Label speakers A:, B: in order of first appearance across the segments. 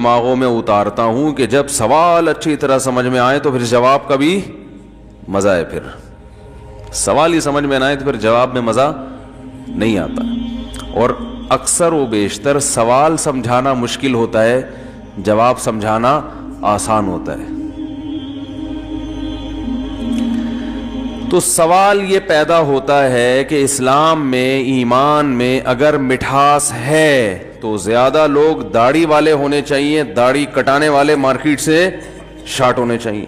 A: دماغوں میں اتارتا ہوں کہ جب سوال اچھی طرح سمجھ میں آئے تو پھر جواب کا بھی مزہ ہے. پھر سوال ہی سمجھ میں نہ آئے تو پھر جواب میں مزہ نہیں آتا. اور اکثر و بیشتر سوال سمجھانا مشکل ہوتا ہے, جواب سمجھانا آسان ہوتا ہے. تو سوال یہ پیدا ہوتا ہے کہ اسلام میں, ایمان میں اگر مٹھاس ہے تو زیادہ لوگ داڑھی والے ہونے چاہیے, داڑھی کٹانے والے مارکیٹ سے شارٹ ہونے چاہیے.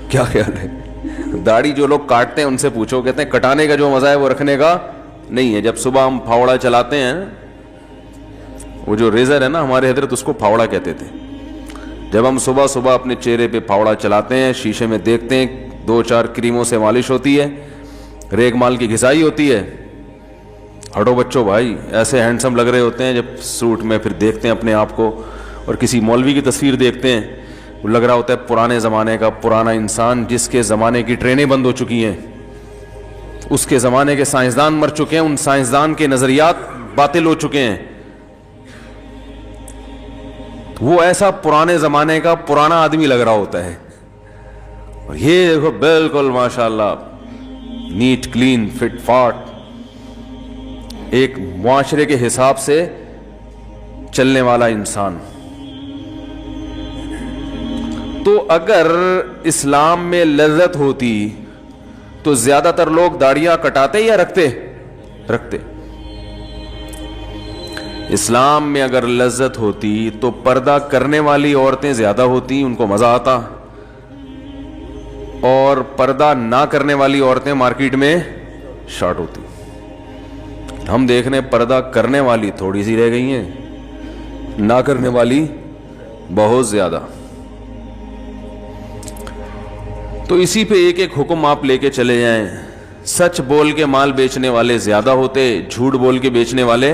A: کیا خیال ہے؟ داڑھی جو لوگ کاٹتے ہیں ان سے پوچھو, کہتے ہیں کٹانے کا جو مزہ ہے وہ رکھنے کا نہیں ہے. جب صبح ہم پھاوڑا چلاتے ہیں, وہ جو ریزر ہے نا, ہمارے حضرت اس کو پھاوڑا کہتے تھے. جب ہم صبح صبح اپنے چہرے پہ پھاوڑا چلاتے ہیں, شیشے میں دیکھتے ہیں, 2-4 کریموں سے مالش ہوتی ہے, ریگ مال کی گھسائی ہوتی ہے, ہٹو بچوں بھائی ایسے ہینڈسم لگ رہے ہوتے ہیں جب سوٹ میں, پھر دیکھتے ہیں اپنے آپ کو, اور کسی مولوی کی تصویر دیکھتے ہیں, وہ لگ رہا ہوتا ہے پرانے زمانے کا پرانا انسان, جس کے زمانے کی ٹرینیں بند ہو چکی ہیں, اس کے زمانے کے سائنسدان مر چکے ہیں, ان سائنسدان کے نظریات باطل ہو چکے ہیں. وہ ایسا پرانے زمانے کا پرانا آدمی لگ رہا ہوتا ہے, اور یہ دیکھو بالکل ماشاءاللہ نیٹ کلین فٹ فاٹ, ایک معاشرے کے حساب سے چلنے والا انسان. تو اگر اسلام میں لذت ہوتی تو زیادہ تر لوگ داڑیاں کٹاتے یا رکھتے؟ اسلام میں اگر لذت ہوتی تو پردہ کرنے والی عورتیں زیادہ ہوتی, ان کو مزہ آتا, اور پردہ نہ کرنے والی عورتیں مارکیٹ میں شارٹ ہوتی. ہم دیکھ رہے ہیں پردہ کرنے والی تھوڑی سی رہ گئی ہیں, نہ کرنے والی بہت زیادہ. تو اسی پہ ایک ایک حکم آپ لے کے چلے جائیں. سچ بول کے مال بیچنے والے زیادہ ہوتے, جھوٹ بول کے بیچنے والے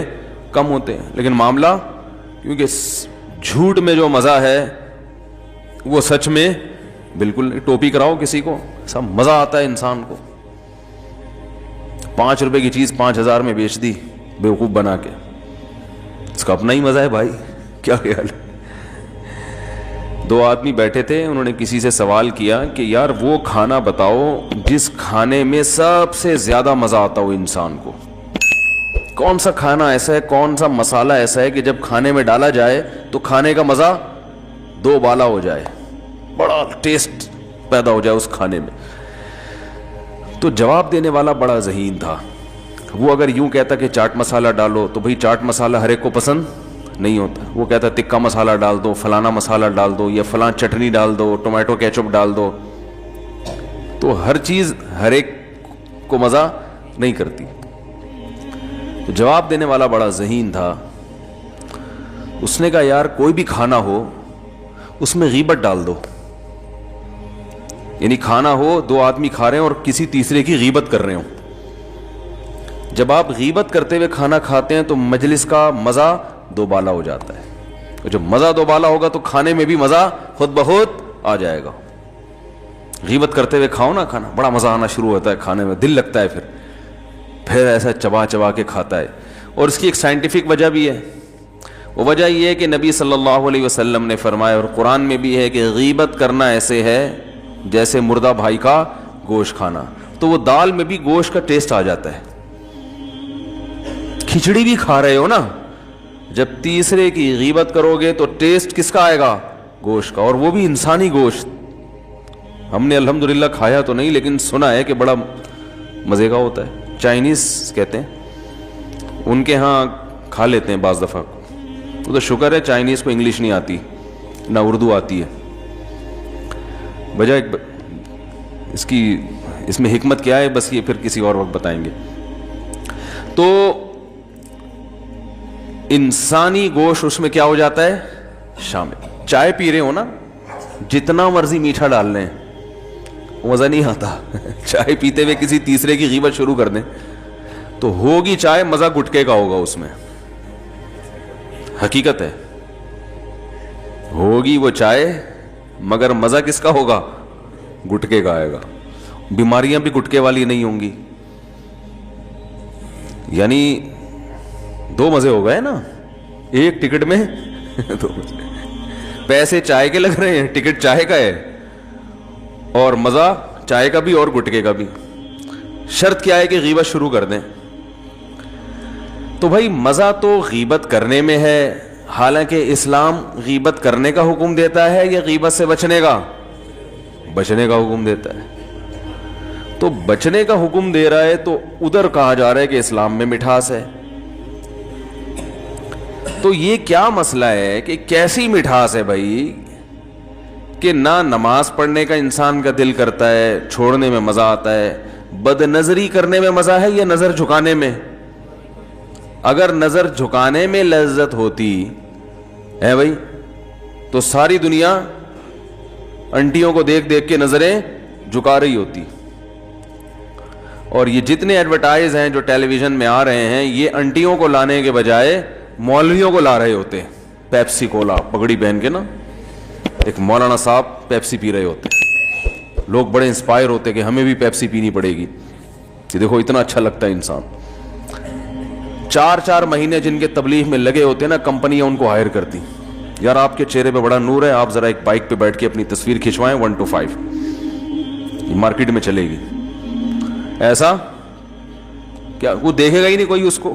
A: کم ہوتے ہیں. لیکن معاملہ, کیونکہ جھوٹ میں جو مزہ ہے وہ سچ میں بالکل نہیں. ٹوپی کراؤ کسی کو, سب مزہ آتا ہے انسان کو. 5 روپے کی چیز 5000 میں بیچ دی بیوقوف بنا کے, اس کا اپنا ہی مزہ ہے بھائی. کیا خیال ہے؟ 2 آدمی بیٹھے تھے, انہوں نے کسی سے سوال کیا کہ یار وہ کھانا بتاؤ جس کھانے میں سب سے زیادہ مزہ آتا ہو انسان کو. کون سا کھانا ایسا ہے, کون سا مسالہ ایسا ہے کہ جب کھانے میں ڈالا جائے تو کھانے کا مزہ 2 بالا ہو جائے, بڑا ٹیسٹ پیدا ہو جائے اس کھانے میں. تو جواب دینے والا بڑا ذہین تھا. وہ اگر یوں کہتا کہ چاٹ مسالہ ڈالو تو بھئی چاٹ مسالہ ہر ایک کو پسند نہیں ہوتا. وہ کہتا تکہ مسالہ ڈال دو, فلانا مسالہ ڈال دو, یا فلاں چٹنی ڈال دو, ٹومیٹو کیچپ ڈال دو. تو ہر چیز ہر ایک کو مزہ نہیں کرتی. تو جواب دینے والا بڑا ذہین تھا. اس نے کہا یار کوئی بھی کھانا ہو اس میں غیبت ڈال دو. یعنی کھانا ہو, 2 آدمی کھا رہے ہیں اور کسی تیسرے کی غیبت کر رہے ہوں. جب آپ غیبت کرتے ہوئے کھانا کھاتے ہیں تو مجلس کا مزہ 2 بالا ہو جاتا ہے. جب مزہ 2 بالا ہوگا تو کھانے میں بھی مزہ خود بخود آ جائے گا. غیبت کرتے ہوئے کھاؤ نا کھانا, بڑا مزہ آنا شروع ہوتا ہے کھانے میں, دل لگتا ہے پھر ایسا چبا چبا کے کھاتا ہے. اور اس کی ایک سائنٹیفک وجہ بھی ہے. وہ وجہ یہ ہے کہ نبی صلی اللہ علیہ وسلم نے فرمایا, اور قرآن میں بھی ہے, کہ غیبت کرنا ایسے ہے جیسے مردہ بھائی کا گوشت کھانا. تو وہ دال میں بھی گوشت کا ٹیسٹ آ جاتا ہے. کھچڑی بھی کھا رہے ہو نا, جب تیسرے کی غیبت کرو گے تو ٹیسٹ کس کا آئے گا؟ گوشت کا, اور وہ بھی انسانی گوشت. ہم نے الحمدللہ کھایا تو نہیں, لیکن سنا ہے کہ بڑا مزے کا ہوتا ہے. چائنیز کہتے ہیں, ان کے ہاں کھا لیتے ہیں بعض دفعہ. وہ تو شکر ہے چائنیز کو انگلش نہیں آتی, نہ اردو آتی ہے. بجائے اس میں حکمت کیا ہے, بس یہ پھر کسی اور وقت بتائیں گے. تو انسانی گوشت اس میں کیا ہو جاتا ہے شامل. چائے پی رہے ہو نا, جتنا مرضی میٹھا ڈال لیں مزہ نہیں آتا. چائے پیتے ہوئے کسی تیسرے کی غیبت شروع کر دیں تو ہوگی چائے, مزہ گٹکے کا ہوگا اس میں. حقیقت ہے, ہوگی وہ چائے مگر مزہ کس کا ہوگا؟ گٹکے کا آئے گا. بیماریاں بھی گٹکے والی نہیں ہوں گی. یعنی 2 مزے ہو گئے نا ایک ٹکٹ میں. 2 بجے پیسے چائے کے لگ رہے ہیں, ٹکٹ چائے کا ہے, اور مزہ چائے کا بھی اور گٹکے کا بھی. شرط کیا ہے کہ غیبت شروع کر دیں. تو بھائی مزہ تو غیبت کرنے میں ہے, حالانکہ اسلام غیبت کرنے کا حکم دیتا ہے یا غیبت سے بچنے کا حکم دیتا ہے. تو بچنے کا حکم دے رہا ہے تو ادھر کہا جا رہا ہے کہ اسلام میں مٹھاس ہے. تو یہ کیا مسئلہ ہے کہ کیسی مٹھاس ہے بھائی کہ نہ نماز پڑھنے کا انسان کا دل کرتا ہے, چھوڑنے میں مزہ آتا ہے, بد نظری کرنے میں مزہ ہے یا نظر جھکانے میں؟ اگر نظر جھکانے میں لذت ہوتی ہے بھائی تو ساری دنیا انٹیوں کو دیکھ دیکھ کے نظریں جھکا رہی ہوتی. اور یہ جتنے ایڈورٹائز ہیں جو ٹیلی ویژن میں آ رہے ہیں, یہ انٹیوں کو لانے کے بجائے مولویوں کو لا رہے ہوتے. پیپسی کولا پگڑی پہن کے نا, ایک مولانا صاحب پیپسی پی رہے ہوتے, لوگ بڑے انسپائر ہوتے کہ ہمیں بھی پیپسی پینی پڑے گی, کہ دیکھو اتنا اچھا لگتا ہے انسان. 4 مہینے جن کے تبلیغ میں لگے ہوتے نا, کمپنیاں ان کو ہائر کرتی. یار آپ کے چہرے پہ بڑا نور ہے, آپ ذرا ایک بائک پہ بیٹھ کے اپنی تصویر کھنچوائیں 1 to 5, یہ مارکیٹ میں چلے گی. ایسا کیا وہ دیکھے گا ہی نہیں کوئی اس کو,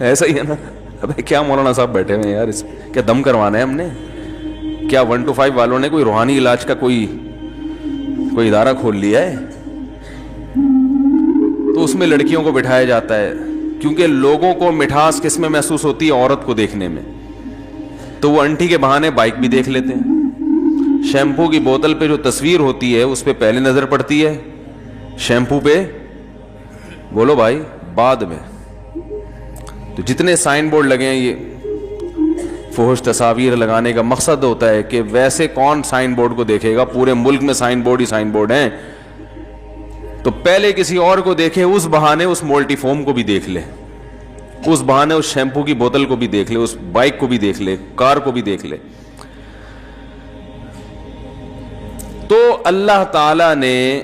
A: ایسا ہی ہے نا. ابے کیا مولانا صاحب بیٹھے ہوئے ہیں یار, اس کیا دم کروانا ہے ہم نے؟ کیا 1 to 5 والوں نے کوئی روحانی علاج کا کوئی ادارہ کھول لیا ہے؟ تو اس میں لڑکیوں کو بٹھایا جاتا ہے, کیونکہ لوگوں کو مٹھاس کس میں محسوس ہوتی ہے؟ عورت کو دیکھنے میں. تو وہ انٹی کے بہانے بائک بھی دیکھ لیتے ہیں. شیمپو کی بوتل پہ جو تصویر ہوتی ہے اس پہ پہلے نظر پڑتی ہے, شیمپو پہ بولو بھائی بعد میں. تو جتنے سائن بورڈ لگے ہیں, یہ فحش تصاویر لگانے کا مقصد ہوتا ہے کہ ویسے کون سائن بورڈ کو دیکھے گا, پورے ملک میں سائن بورڈ ہیں, تو پہلے کسی اور کو دیکھے, اس بہانے اس مولٹی فوم کو بھی دیکھ لے, اس بہانے اس شیمپو کی بوتل کو بھی دیکھ لے, اس بائک کو بھی دیکھ لے, کار کو بھی دیکھ لے. تو اللہ تعالی نے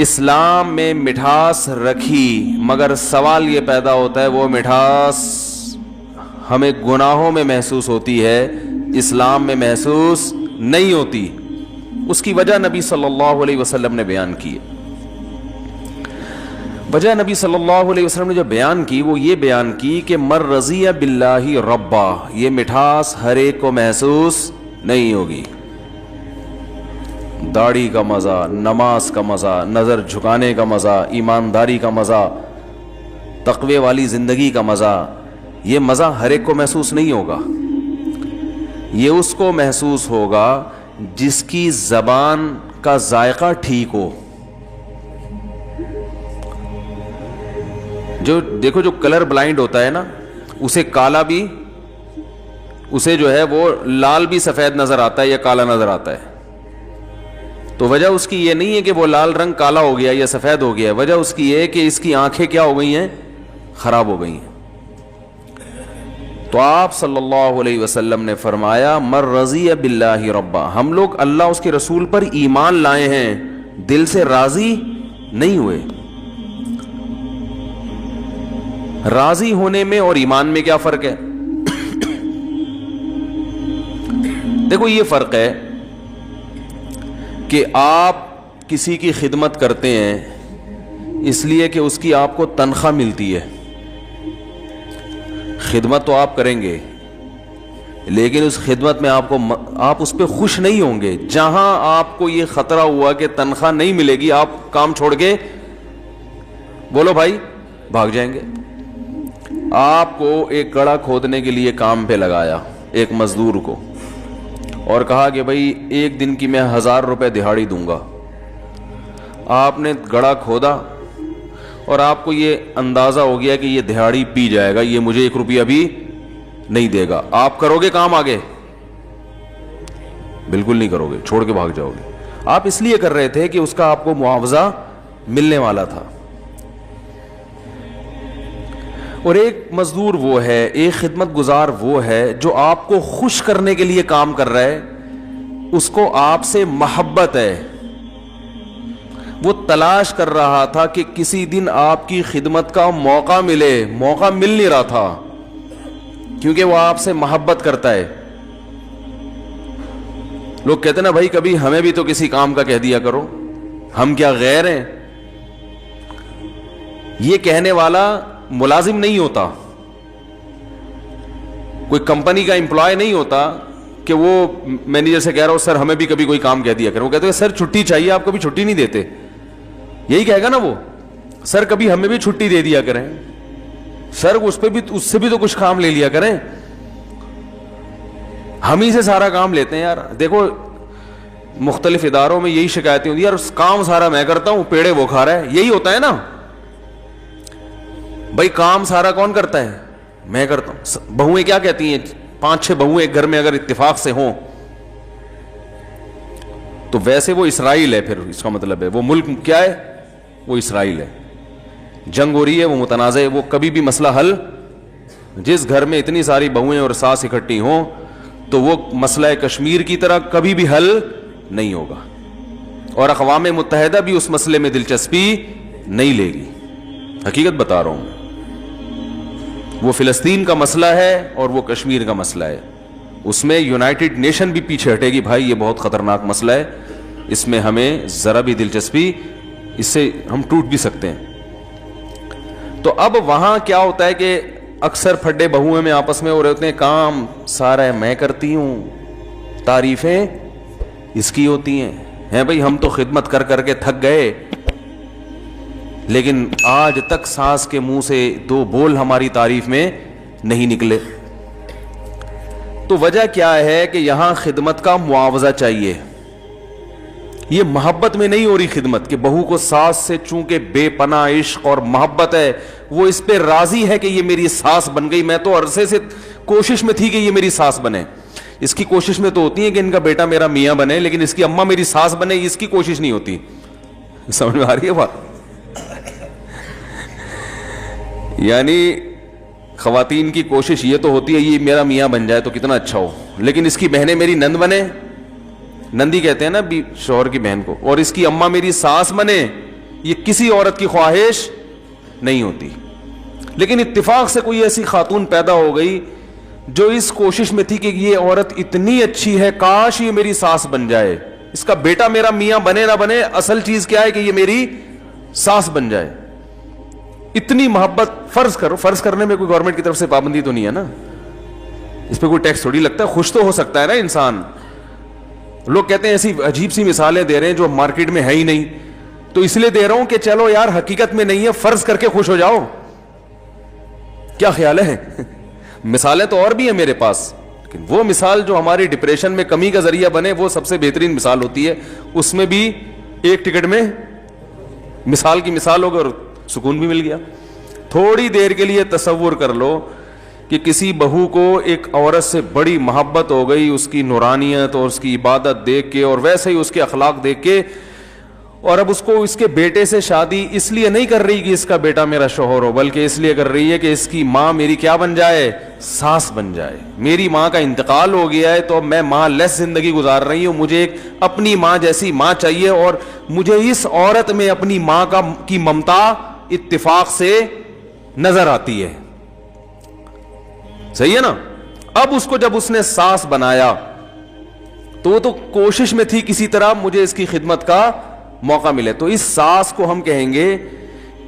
A: اسلام میں مٹھاس رکھی, مگر سوال یہ پیدا ہوتا ہے وہ مٹھاس ہمیں گناہوں میں محسوس ہوتی ہے, اسلام میں محسوس نہیں ہوتی. اس کی وجہ نبی صلی اللہ علیہ وسلم نے بیان کی ہے. وجہ نبی صلی اللہ علیہ وسلم نے جو بیان کی وہ یہ بیان کی کہ مر رضی باللہ ربا, یہ مٹھاس ہر ایک کو محسوس نہیں ہوگی. داڑھی کا مزہ, نماز کا مزہ, نظر جھکانے کا مزہ, ایمانداری کا مزہ, تقوی والی زندگی کا مزہ, یہ مزہ ہر ایک کو محسوس نہیں ہوگا. یہ اس کو محسوس ہوگا جس کی زبان کا ذائقہ ٹھیک ہو. جو دیکھو جو کلر بلائنڈ ہوتا ہے نا, اسے کالا بھی, اسے جو ہے وہ لال بھی سفید نظر آتا ہے یا کالا نظر آتا ہے. تو وجہ اس کی یہ نہیں ہے کہ وہ لال رنگ کالا ہو گیا یا سفید ہو گیا ہے, وجہ اس کی یہ ہے کہ اس کی آنکھیں کیا ہو گئی ہیں, خراب ہو گئی ہیں. تو آپ صلی اللہ علیہ وسلم نے فرمایا مر رضی باللہ ربا, ہم لوگ اللہ اس کے رسول پر ایمان لائے ہیں, دل سے راضی نہیں ہوئے. راضی ہونے میں اور ایمان میں کیا فرق ہے؟ دیکھو یہ فرق ہے کہ آپ کسی کی خدمت کرتے ہیں اس لیے کہ اس کی آپ کو تنخواہ ملتی ہے. خدمت تو آپ کریں گے لیکن اس خدمت میں آپ اس پہ خوش نہیں ہوں گے. جہاں آپ کو یہ خطرہ ہوا کہ تنخواہ نہیں ملے گی, آپ کام چھوڑ کے بولو بھائی بھاگ جائیں گے. آپ کو ایک گڑھا کھودنے کے لیے کام پہ لگایا ایک مزدور کو اور کہا کہ بھائی 1 دن کی میں 1000 روپے دہاڑی دوں گا. آپ نے گڑھا کھودا اور آپ کو یہ اندازہ ہو گیا کہ یہ دہاڑی پی جائے گا, یہ مجھے 1 روپیہ بھی نہیں دے گا. آپ کرو گے کام آگے؟ بالکل نہیں کرو گے, چھوڑ کے بھاگ جاؤ گے. آپ اس لیے کر رہے تھے کہ اس کا آپ کو معاوضہ ملنے والا تھا. اور ایک مزدور وہ ہے, ایک خدمت گزار وہ ہے جو آپ کو خوش کرنے کے لیے کام کر رہا ہے, اس کو آپ سے محبت ہے. وہ تلاش کر رہا تھا کہ کسی دن آپ کی خدمت کا موقع ملے, موقع مل نہیں رہا تھا. کیونکہ وہ آپ سے محبت کرتا ہے. لوگ کہتے ہیں نا بھائی کبھی ہمیں بھی تو کسی کام کا کہہ دیا کرو, ہم کیا غیر ہیں. یہ کہنے والا ملازم نہیں ہوتا, کوئی کمپنی کا امپلائی نہیں ہوتا کہ وہ مینیجر سے کہہ رہا ہو سر ہمیں بھی کبھی کوئی کام کہہ دیا کرو. وہ کہتے ہیں سر چھٹی چاہیے, آپ کبھی چھٹی نہیں دیتے. یہی کہے گا نا وہ, سر کبھی ہمیں بھی چھٹی دے دیا کریں, سر اس سے بھی تو کچھ کام لے لیا کریں, ہم ہی سے سارا کام لیتے ہیں. یار دیکھو مختلف اداروں میں یہی شکایتیں ہوتی ہیں, یار کام سارا میں کرتا ہوں, پیڑے وہ کھا رہا ہے. یہی ہوتا ہے نا بھائی, کام سارا کون کرتا ہے؟ میں کرتا ہوں. بہویں کیا کہتی ہیں, 5-6 بہویں ایک گھر میں اگر اتفاق سے ہوں تو ویسے وہ اسرائیل ہے. پھر اس کا مطلب ہے وہ ملک کیا ہے, وہ اسرائیل ہے. جنگ ہو رہی ہے, وہ متنازع ہے, وہ کبھی بھی مسئلہ حل, جس گھر میں اتنی ساری بہویں اور ساس اکٹھی ہوں تو وہ مسئلہ کشمیر کی طرح کبھی بھی حل نہیں ہوگا, اور اقوام متحدہ بھی اس مسئلے میں دلچسپی نہیں لے گی. حقیقت بتا رہا ہوں, وہ فلسطین کا مسئلہ ہے اور وہ کشمیر کا مسئلہ ہے, اس میں یونائٹڈ نیشن بھی پیچھے ہٹے گی. بھائی یہ بہت خطرناک مسئلہ ہے, اس میں ہمیں ذرا بھی دلچسپی, اس سے ہم ٹوٹ بھی سکتے ہیں. تو اب وہاں کیا ہوتا ہے کہ اکثر پھڈے بہویں میں آپس میں ہو رہے ہوتے ہیں, کام سارا میں کرتی ہوں, تعریفیں اس کی ہوتی ہیں بھائی ہم تو خدمت کر کر کے تھک گئے, لیکن آج تک ساس کے منہ سے 2 بول ہماری تعریف میں نہیں نکلے. تو وجہ کیا ہے کہ یہاں خدمت کا معاوضہ چاہیے. یہ محبت میں نہیں ہو رہی خدمت, کہ بہو کو ساس سے چونکہ بے پناہ عشق اور محبت ہے, وہ اس پہ راضی ہے کہ یہ میری ساس بن گئی. میں تو عرصے سے کوشش میں تھی کہ یہ میری ساس بنے. اس کی کوشش میں تو ہوتی ہے کہ ان کا بیٹا میرا میاں بنے, لیکن اس کی اماں میری ساس بنے, اس کی کوشش نہیں ہوتی. سمجھ میں آ رہی ہے بات؟ یعنی خواتین کی کوشش یہ تو ہوتی ہے یہ میرا میاں بن جائے تو کتنا اچھا ہو, لیکن اس کی بہنیں میری نند بنے, نندی کہتے ہیں نا شوہر کی بہن کو, اور اس کی اماں میری ساس بنے, یہ کسی عورت کی خواہش نہیں ہوتی. لیکن اتفاق سے کوئی ایسی خاتون پیدا ہو گئی جو اس کوشش میں تھی کہ یہ عورت اتنی اچھی ہے, کاش یہ میری ساس بن جائے, اس کا بیٹا میرا میاں بنے نہ بنے, اصل چیز کیا ہے کہ یہ میری ساس بن جائے. اتنی محبت. فرض کرو, فرض کرنے میں کوئی گورنمنٹ کی طرف سے پابندی تو نہیں ہے نا, اس پہ کوئی ٹیکس تھوڑی لگتا ہے, خوش تو ہو سکتا ہے نا انسان. لوگ کہتے ہیں ایسی عجیب سی مثالیں دے رہے ہیں جو مارکیٹ میں ہے ہی نہیں, تو اس لیے دے رہا ہوں کہ چلو یار حقیقت میں نہیں ہے, فرض کر کے خوش ہو جاؤ. کیا خیال ہے؟ مثالیں تو اور بھی ہیں میرے پاس, لیکن وہ مثال جو ہماری ڈپریشن میں کمی کا ذریعہ بنے وہ سب سے بہترین مثال ہوتی ہے. اس میں بھی ایک ٹکٹ میں مثال کی مثال ہوگی اور سکون بھی مل گیا. تھوڑی دیر کے لیے تصور کر لو کہ کسی بہو کو ایک عورت سے بڑی محبت ہو گئی, اس کی نورانیت اور اس کی عبادت دیکھ کے, اور ویسے ہی اس کے اخلاق دیکھ کے, اور اب اس کو اس کے بیٹے سے شادی اس لیے نہیں کر رہی کہ اس کا بیٹا میرا شوہر ہو, بلکہ اس لیے کر رہی ہے کہ اس کی ماں میری کیا بن جائے, ساس بن جائے. میری ماں کا انتقال ہو گیا ہے تو اب میں ماں لیس زندگی گزار رہی ہوں, مجھے ایک اپنی ماں جیسی ماں چاہیے, اور مجھے اس عورت میں اپنی ماں کی ممتا اتفاق سے نظر آتی ہے. صحیح ہے نا؟ اب اس کو جب اس نے ساس بنایا تو وہ تو کوشش میں تھی کسی طرح مجھے اس کی خدمت کا موقع ملے. تو اس ساس کو ہم کہیں گے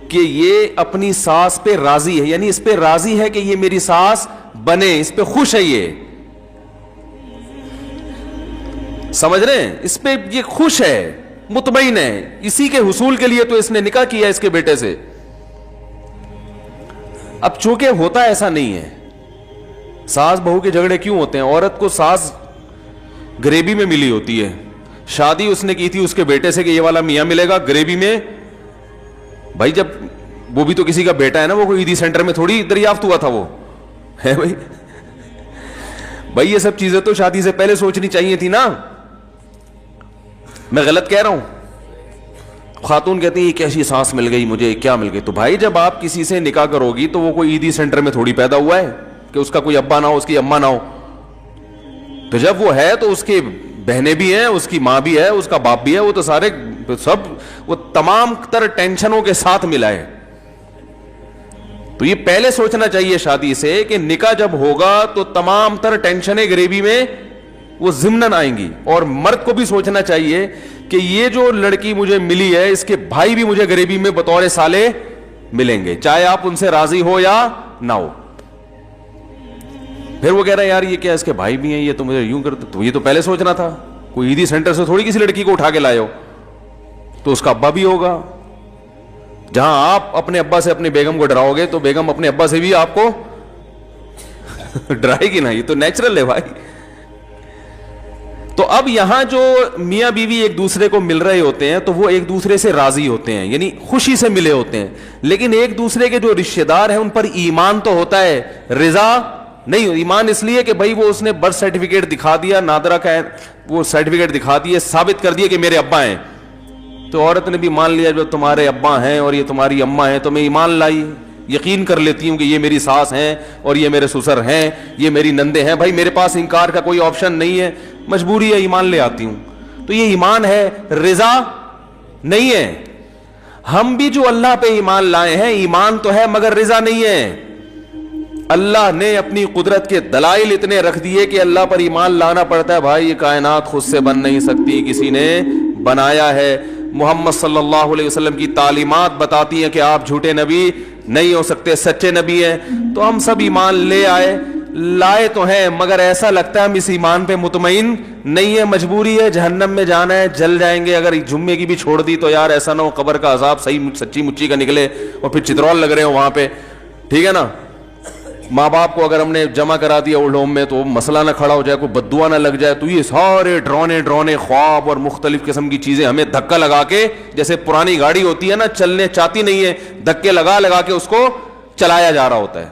A: کہ یہ اپنی ساس پہ راضی ہے, یعنی اس پہ راضی ہے کہ یہ میری ساس بنے, اس پہ خوش ہے, یہ سمجھ رہے ہیں, اس پہ یہ خوش ہے, مطمئن ہے. اسی کے حصول کے لیے تو اس نے نکاح کیا اس کے بیٹے سے. اب چونکہ ہوتا ایسا نہیں ہے, ساس بہو کے جھگڑے کیوں ہوتے ہیں؟ عورت کو ساس گریبی میں ملی ہوتی ہے, شادی اس نے کی تھی اس کے بیٹے سے کہ یہ والا میاں ملے گا گریبی میں. بھائی جب وہ بھی تو کسی کا بیٹا ہے نا, وہ کوئی عیدی سینٹر میں تھوڑی دریافت ہوا تھا, وہ ہے بھائی یہ سب چیزیں تو شادی سے پہلے سوچنی چاہیے تھی نا. میں غلط کہہ رہا ہوں؟ خاتون کہتی ہیں یہ کیسی سانس مل گئی مجھے, کیا مل گئی؟ تو بھائی جب آپ کسی سے نکاح کرو گی تو وہ کوئی عیدی سینٹر میں تھوڑی پیدا ہوا ہے کہ اس کا کوئی ابا نہ ہو, اس کی اماں نہ ہو. تو جب وہ ہے تو اس کی بہنیں بھی ہیں, اس کی ماں بھی ہے, اس کا باپ بھی ہے, وہ تو سارے سب وہ تمام تر ٹینشنوں کے ساتھ ملا ہے. تو یہ پہلے سوچنا چاہیے شادی سے کہ نکاح جب ہوگا تو تمام تر ٹینشنیں غریبی میں وہ ضمناً آئیں گی. اور مرد کو بھی سوچنا چاہیے کہ یہ جو لڑکی مجھے ملی ہے اس کے بھائی بھی مجھے غریبی میں بطور سالے ملیں گے, چاہے آپ ان سے راضی ہو یا نہ ہو. پھر وہ کہہ رہا ہے یار یہ کیا اس کے بھائی بھی ہیں, یہ تو مجھے یوں کرتے, تو یہ تو پہلے سوچنا تھا. کوئی عیدی سینٹر سے تھوڑی کسی لڑکی کو اٹھا کے لائے ہو, تو اس کا ابا بھی ہوگا. جہاں آپ اپنے ابا سے اپنی بیگم کو ڈراؤ گے تو بیگم اپنے ابا سے بھی آپ کو ڈرائے گی نا, یہ تو نیچرل ہے بھائی. تو اب یہاں جو میاں بیوی ایک دوسرے کو مل رہے ہوتے ہیں تو وہ ایک دوسرے سے راضی ہوتے ہیں, یعنی خوشی سے ملے ہوتے ہیں, لیکن ایک دوسرے کے جو رشتہ دار ہیں ان پر ایمان تو ہوتا ہے, رضا نہیں. ایمان اس لیے کہ بھائی وہ اس نے برتھ سرٹیفکیٹ دکھا دیا, نادرا کا وہ سرٹیفکیٹ دکھا دیے, ثابت کر دیا کہ میرے ابا ہیں, تو عورت نے بھی مان لیا جو تمہارے ابا ہیں اور یہ تمہاری اماں ہیں, تو میں ایمان لائی, یقین کر لیتی ہوں کہ یہ میری ساس ہیں اور یہ میرے سسر ہیں, یہ میری نندے ہیں. بھائی میرے پاس انکار کا کوئی آپشن نہیں ہے, مجبوری ہے, ایمان لے آتی ہوں. تو یہ ایمان ہے, رضا نہیں ہے. ہم بھی جو اللہ پہ ایمان لائے ہیں ایمان تو ہے مگر رضا نہیں ہے. اللہ نے اپنی قدرت کے دلائل اتنے رکھ دیے کہ اللہ پر ایمان لانا پڑتا ہے. بھائی یہ کائنات خود سے بن نہیں سکتی, کسی نے بنایا ہے. محمد صلی اللہ علیہ وسلم کی تعلیمات بتاتی ہیں کہ آپ جھوٹے نبی نہیں ہو سکتے, سچے نبی ہیں. تو ہم سب ایمان لائے تو ہیں, مگر ایسا لگتا ہے ہم اس ایمان پہ مطمئن نہیں ہے. مجبوری ہے, جہنم میں جانا ہے, جل جائیں گے. اگر جمعے کی بھی چھوڑ دی تو یار ایسا نہ ہو قبر کا عذاب صحیح سچی مچی کا نکلے اور پھر چترول لگ رہے ہو وہاں پہ, ٹھیک ہے نا. ماں باپ کو اگر ہم نے جمع کرا دیا اولڈ ہوم میں تو مسئلہ نہ کھڑا ہو جائے, کوئی بددعا نہ لگ جائے. تو یہ سارے ڈرونے خواب اور مختلف قسم کی چیزیں ہمیں دھکا لگا کے, جیسے پرانی گاڑی ہوتی ہے نا, چلنے چاہتی نہیں ہے, دھکے لگا کے اس کو چلایا جا رہا ہوتا ہے.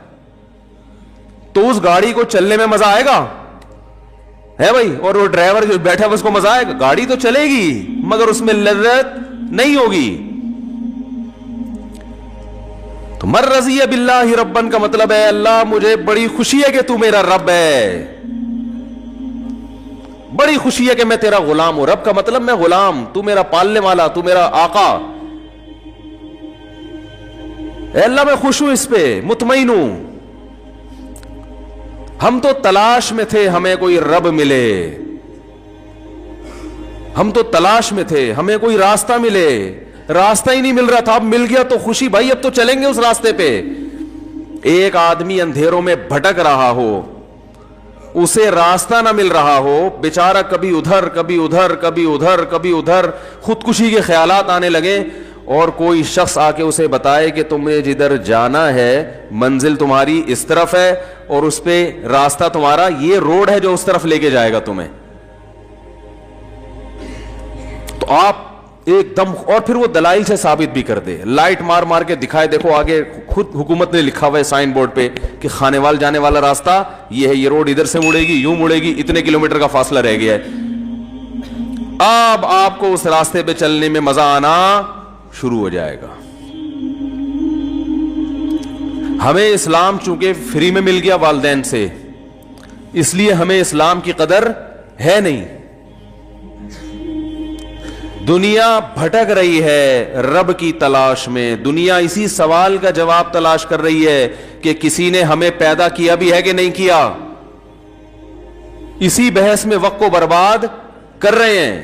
A: تو اس گاڑی کو چلنے میں مزہ آئے گا ہے بھائی, اور وہ ڈرائیور جو بیٹھا ہے اس کو مزہ آئے گا. گاڑی تو چلے گی مگر اس میں لذت نہیں ہوگی. تو مر رضی باللہ ربن کا مطلب ہے اللہ مجھے بڑی خوشی ہے کہ تو میرا رب ہے, بڑی خوشی ہے کہ میں تیرا غلام ہوں. رب کا مطلب میں غلام, تو میرا پالنے والا, تو میرا آقا. اے اللہ میں خوش ہوں, اس پہ مطمئن ہوں. ہم تو تلاش میں تھے ہمیں کوئی رب ملے, ہم تو تلاش میں تھے ہمیں کوئی راستہ ملے, راستہ ہی نہیں مل رہا تھا, اب مل گیا تو خوشی. بھائی اب تو چلیں گے اس راستے پہ. ایک آدمی اندھیروں میں بھٹک رہا ہو, اسے راستہ نہ مل رہا ہو, بیچارہ کبھی ادھر کبھی ادھر کبھی ادھر کبھی ادھر, خودکشی کے خیالات آنے لگے, اور کوئی شخص آ کے اسے بتائے کہ تمہیں جدھر جانا ہے منزل تمہاری اس طرف ہے اور اس پہ راستہ تمہارا یہ روڈ ہے جو اس طرف لے کے جائے گا تمہیں, تو آپ ایک دم, اور پھر وہ دلائل سے ثابت بھی کر دے, لائٹ مار کے دکھائے, دیکھو آگے خود حکومت نے لکھا ہوا ہے سائن بورڈ پہ کہ خانیوال جانے والا راستہ یہ ہے, یہ روڈ ادھر سے مڑے گی, یوں مڑے گی, اتنے کلومیٹر کا فاصلہ رہ گیا ہے. اب آپ کو اس راستے پہ چلنے میں مزہ آنا شروع ہو جائے گا. ہمیں اسلام چونکہ فری میں مل گیا والدین سے, اس لیے ہمیں اسلام کی قدر ہے نہیں. دنیا بھٹک رہی ہے رب کی تلاش میں, دنیا اسی سوال کا جواب تلاش کر رہی ہے کہ کسی نے ہمیں پیدا کیا بھی ہے کہ نہیں کیا. اسی بحث میں وقت کو برباد کر رہے ہیں.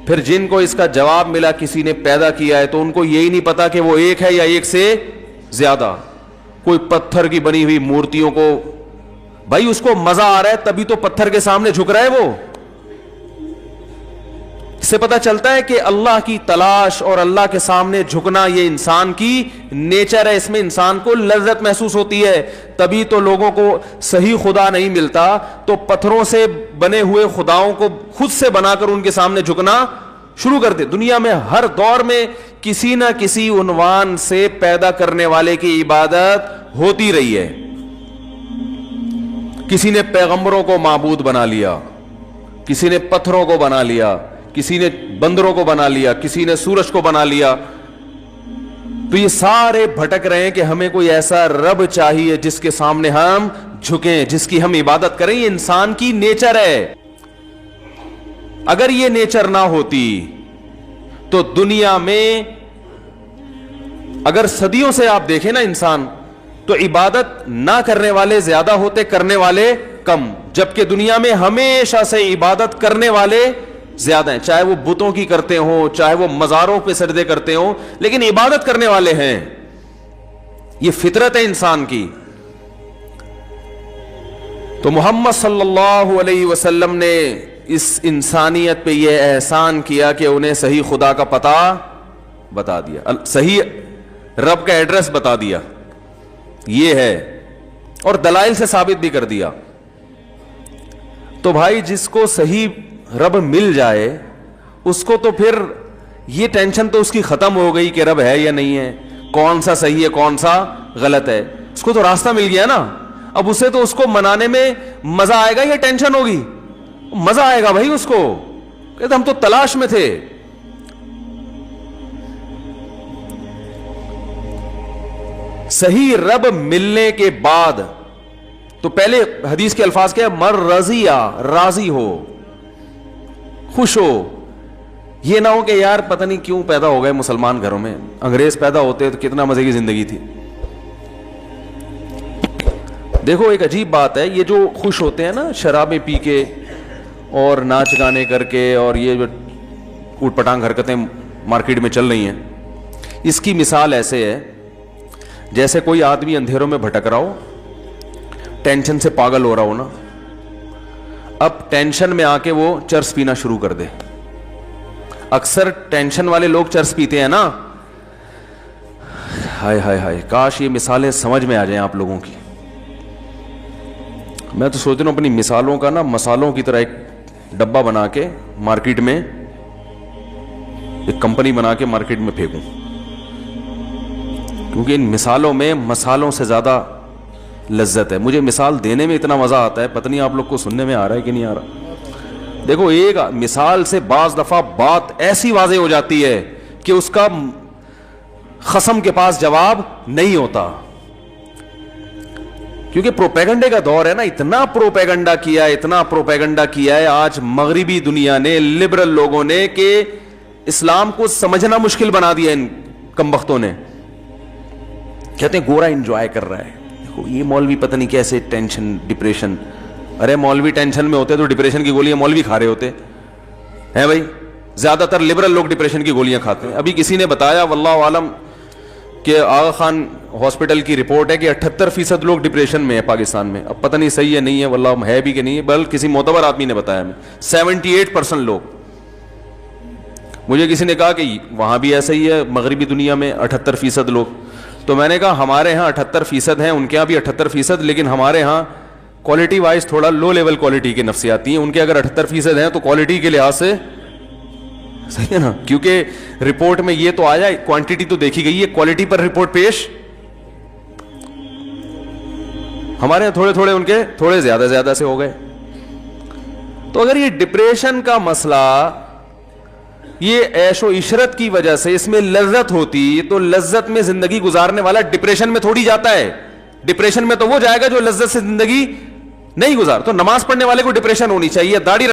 A: پھر جن کو اس کا جواب ملا کسی نے پیدا کیا ہے تو ان کو یہی نہیں پتا کہ وہ ایک ہے یا ایک سے زیادہ. کوئی پتھر کی بنی ہوئی مورتیوں کو, بھائی اس کو مزہ آ رہا ہے تبھی تو پتھر کے سامنے جھک رہا ہے وہ. اس سے پتا چلتا ہے کہ اللہ کی تلاش اور اللہ کے سامنے جھکنا یہ انسان کی نیچر ہے, اس میں انسان کو لذت محسوس ہوتی ہے. تبھی تو لوگوں کو صحیح خدا نہیں ملتا تو پتھروں سے بنے ہوئے خداؤں کو خود سے بنا کر ان کے سامنے جھکنا شروع کر دے. دنیا میں ہر دور میں کسی نہ کسی عنوان سے پیدا کرنے والے کی عبادت ہوتی رہی ہے. کسی نے پیغمبروں کو معبود بنا لیا, کسی نے پتھروں کو بنا لیا, کسی نے بندروں کو بنا لیا, کسی نے سورج کو بنا لیا. تو یہ سارے بھٹک رہے ہیں کہ ہمیں کوئی ایسا رب چاہیے جس کے سامنے ہم جھکیں, جس کی ہم عبادت کریں. یہ انسان کی نیچر ہے. اگر یہ نیچر نہ ہوتی تو دنیا میں اگر صدیوں سے آپ دیکھیں نا انسان, تو عبادت نہ کرنے والے زیادہ ہوتے, کرنے والے کم, جبکہ دنیا میں ہمیشہ سے عبادت کرنے والے زیادہ ہیں, چاہے وہ بتوں کی کرتے ہوں, چاہے وہ مزاروں پہ سجدے کرتے ہوں, لیکن عبادت کرنے والے ہیں. یہ فطرت ہے انسان کی. تو محمد صلی اللہ علیہ وسلم نے اس انسانیت پہ یہ احسان کیا کہ انہیں صحیح خدا کا پتہ بتا دیا, صحیح رب کا ایڈریس بتا دیا, یہ ہے, اور دلائل سے ثابت بھی کر دیا. تو بھائی جس کو صحیح رب مل جائے اس کو تو پھر یہ ٹینشن تو اس کی ختم ہو گئی کہ رب ہے یا نہیں ہے, کون سا صحیح ہے کون سا غلط ہے, اس کو تو راستہ مل گیا نا. اب اسے تو اس کو منانے میں مزہ آئے گا یا ٹینشن ہوگی؟ مزہ آئے گا بھائی اس کو, کہتے ہم تو تلاش میں تھے. صحیح رب ملنے کے بعد تو پہلے حدیث کے الفاظ کیا, مر رضیہ, راضی ہو, خوش ہو. یہ نہ ہو کہ یار پتہ نہیں کیوں پیدا ہو گئے مسلمان گھروں میں, انگریز پیدا ہوتے تو کتنا مزے کی زندگی تھی. دیکھو ایک عجیب بات ہے, یہ جو خوش ہوتے ہیں نا شرابیں پی کے اور ناچ گانے کر کے, اور یہ جو اوٹ پٹانگ حرکتیں مارکیٹ میں چل رہی ہیں, اس کی مثال ایسے ہے جیسے کوئی آدمی اندھیروں میں بھٹک رہا ہو, ٹینشن سے پاگل ہو رہا ہو نا, اب ٹینشن میں آ کے وہ چرس پینا شروع کر دے. اکثر ٹینشن والے لوگ چرس پیتے ہیں نا, ہائے ہائے ہائے, کاش یہ مثالیں سمجھ میں آ جائیں آپ لوگوں کی. میں تو سوچ رہا ہوں اپنی مثالوں کا نا مسالوں کی طرح ایک ڈبہ بنا کے مارکیٹ میں, ایک کمپنی بنا کے مارکیٹ میں پھینکوں, کیونکہ ان مثالوں میں مسالوں سے زیادہ لذت ہے. مجھے مثال دینے میں اتنا مزہ آتا ہے, پتہ نہیں آپ لوگ کو سننے میں آ رہا ہے کہ نہیں آ رہا. دیکھو ایک مثال سے بعض دفعہ بات ایسی واضح ہو جاتی ہے کہ اس کا خصم کے پاس جواب نہیں ہوتا, کیونکہ پروپیگنڈے کا دور ہے نا. اتنا پروپیگنڈا کیا ہے, اتنا پروپیگنڈا کیا ہے آج مغربی دنیا نے, لبرل لوگوں نے, کہ اسلام کو سمجھنا مشکل بنا دیا ان کمبختوں نے. کہتے ہیں گورا انجوائے کر رہا ہے, دیکھو یہ مولوی پتہ نہیں کیسے ٹینشن ڈپریشن. ارے مولوی ٹینشن میں ہوتے تو ڈپریشن کی گولیاں مولوی کھا رہے ہوتے ہیں بھائی. زیادہ تر لبرل لوگ ڈپریشن کی گولیاں کھاتے ہیں. ابھی کسی نے بتایا واللہ عالم کہ آغا خان ہاسپٹل کی رپورٹ ہے کہ 78% لوگ ڈپریشن میں ہے پاکستان میں. اب پتہ نہیں صحیح ہے نہیں ہے, واللہ ہے بھی کہ نہیں ہے, بلکہ کسی معتبر آدمی نے بتایا ہمیں 78% لوگ. مجھے کسی نے کہا کہ وہاں بھی ایسا ہی ہے مغربی دنیا میں 78% لوگ. تو میں نے کہا ہمارے ہاں 78% ہیں, ان کے ہاں بھی 78%, لیکن ہمارے ہاں کوالٹی وائز تھوڑا لو لیول کوالٹی کی نفسیاتی ہیں. ان کے اگر 78% ہیں تو کوالٹی کے لحاظ سے صحیح ہے نا, کیونکہ رپورٹ میں یہ تو آیا, کوانٹٹی تو دیکھی گئی ہے, کوالٹی پر رپورٹ پیش. ہمارے تھوڑے تھوڑے, ان کے تھوڑے زیادہ زیادہ سے ہو گئے. تو اگر یہ ڈپریشن کا مسئلہ, یہ عیش و عشرت کی وجہ سے اس میں لذت ہوتی, تو لذت میں زندگی گزارنے والا ڈپریشن میں تھوڑی جاتا ہے. ڈپریشن میں تو وہ جائے گا جو لذت سے زندگی نہیں گزار. تو نماز پڑھنے والے کو ڈپریشن ہونی چاہیے, داڑھی